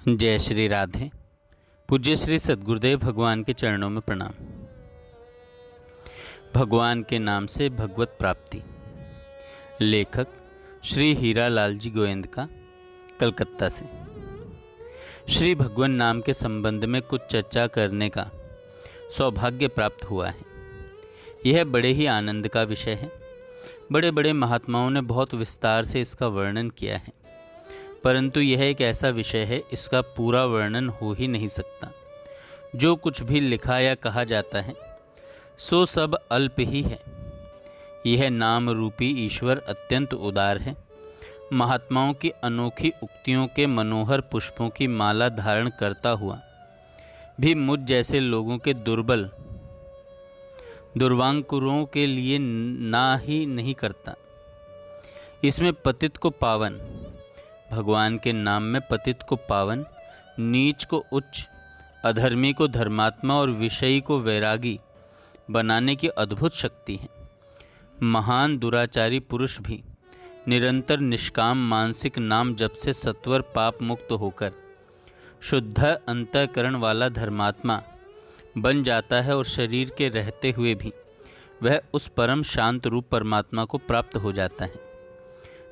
जय श्री राधे। पूज्य श्री सद्गुरुदेव भगवान के चरणों में प्रणाम। भगवान के नाम से भगवत प्राप्ति। लेखक श्री हीरा लाल जी गोविंद का, कलकत्ता से। श्री भगवान नाम के संबंध में कुछ चर्चा करने का सौभाग्य प्राप्त हुआ है। यह बड़े ही आनंद का विषय है। बड़े बड़े महात्माओं ने बहुत विस्तार से इसका वर्णन किया है, परंतु यह एक ऐसा विषय है, इसका पूरा वर्णन हो ही नहीं सकता। जो कुछ भी लिखा या कहा जाता है सो सब अल्प ही है। यह नाम रूपी ईश्वर अत्यंत उदार है। महात्माओं की अनोखी उक्तियों के मनोहर पुष्पों की माला धारण करता हुआ भी मुझ जैसे लोगों के दुर्वांकुरों के लिए ना ही नहीं करता। इसमें पतित को पावन, भगवान के नाम में पतित को पावन, नीच को उच्च, अधर्मी को धर्मात्मा और विषयी को वैरागी बनाने की अद्भुत शक्ति है। महान दुराचारी पुरुष भी निरंतर निष्काम मानसिक नाम जप से सत्वर पाप मुक्त होकर शुद्ध अंतःकरण वाला धर्मात्मा बन जाता है और शरीर के रहते हुए भी वह उस परम शांत रूप परमात्मा को प्राप्त हो जाता है।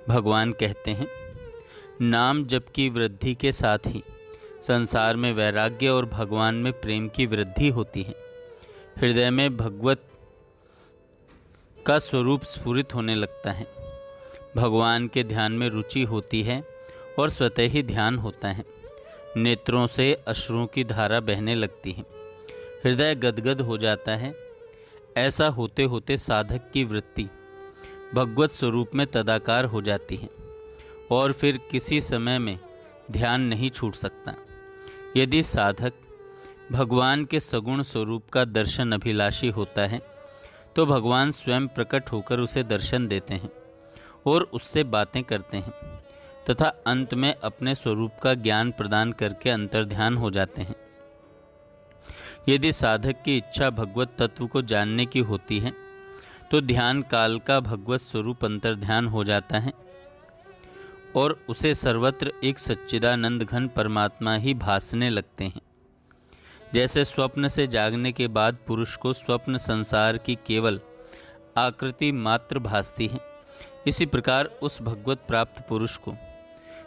भगवान कहते हैं, नाम जप की वृद्धि के साथ ही संसार में वैराग्य और भगवान में प्रेम की वृद्धि होती है। हृदय में भगवत का स्वरूप स्फुरित होने लगता है। भगवान के ध्यान में रुचि होती है और स्वतः ही ध्यान होता है। नेत्रों से अश्रुओं की धारा बहने लगती है। हृदय गदगद हो जाता है। ऐसा होते होते साधक की वृत्ति भगवत स्वरूप में तदाकार हो जाती है और फिर किसी समय में ध्यान नहीं छूट सकता। यदि साधक भगवान के सगुण स्वरूप का दर्शन अभिलाषी होता है तो भगवान स्वयं प्रकट होकर उसे दर्शन देते हैं और उससे बातें करते हैं तथा अंत में अपने स्वरूप का ज्ञान प्रदान करके अंतर्ध्यान हो जाते हैं। यदि साधक की इच्छा भगवत तत्व को जानने की होती है तो ध्यान काल का भगवत स्वरूप अंतर्ध्यान हो जाता है और उसे सर्वत्र एक सच्चिदानंद घन परमात्मा ही भासने लगते हैं। जैसे स्वप्न से जागने के बाद पुरुष को स्वप्न संसार की केवल आकृति मात्र भासती है, इसी प्रकार उस भगवत प्राप्त पुरुष को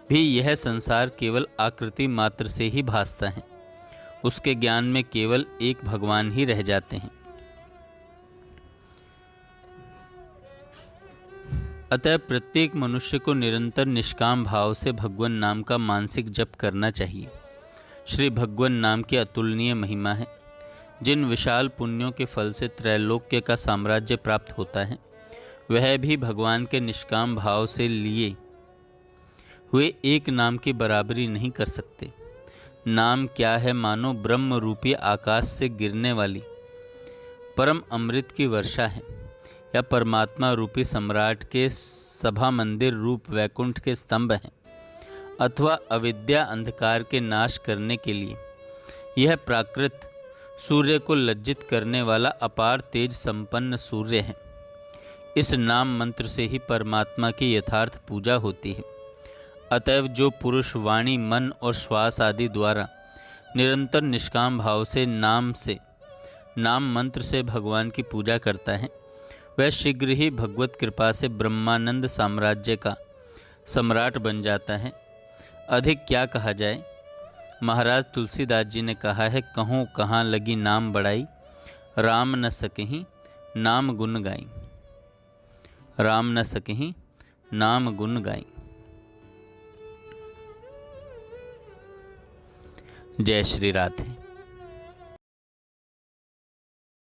भी यह संसार केवल आकृति मात्र से ही भासता है। उसके ज्ञान में केवल एक भगवान ही रह जाते हैं। अतः प्रत्येक मनुष्य को निरंतर निष्काम भाव से भगवान नाम का मानसिक जप करना चाहिए। श्री भगवान नाम की अतुलनीय महिमा है। जिन विशाल पुण्यों के फल से त्रैलोक्य का साम्राज्य प्राप्त होता है, वह भी भगवान के निष्काम भाव से लिए हुए एक नाम की बराबरी नहीं कर सकते। नाम क्या है? मानो ब्रह्म रूपी आकाश से गिरने वाली परम अमृत की वर्षा है, या परमात्मा रूपी सम्राट के सभा मंदिर रूप वैकुंठ के स्तंभ हैं, अथवा अविद्या अंधकार के नाश करने के लिए यह प्राकृत सूर्य को लज्जित करने वाला अपार तेज संपन्न सूर्य है। इस नाम मंत्र से ही परमात्मा की यथार्थ पूजा होती है। अतएव जो पुरुष वाणी, मन और श्वास आदि द्वारा निरंतर निष्काम भाव से नाम मंत्र से भगवान की पूजा करता है, वह शीघ्र ही भगवत कृपा से ब्रह्मानंद साम्राज्य का सम्राट बन जाता है। अधिक क्या कहा जाए। महाराज तुलसीदास जी ने कहा है, कहूँ कहाँ लगी नाम बड़ाई, राम न सकहीं नाम गुण गाई। राम न सकहीं नाम गुण गाई। जय श्री राधे।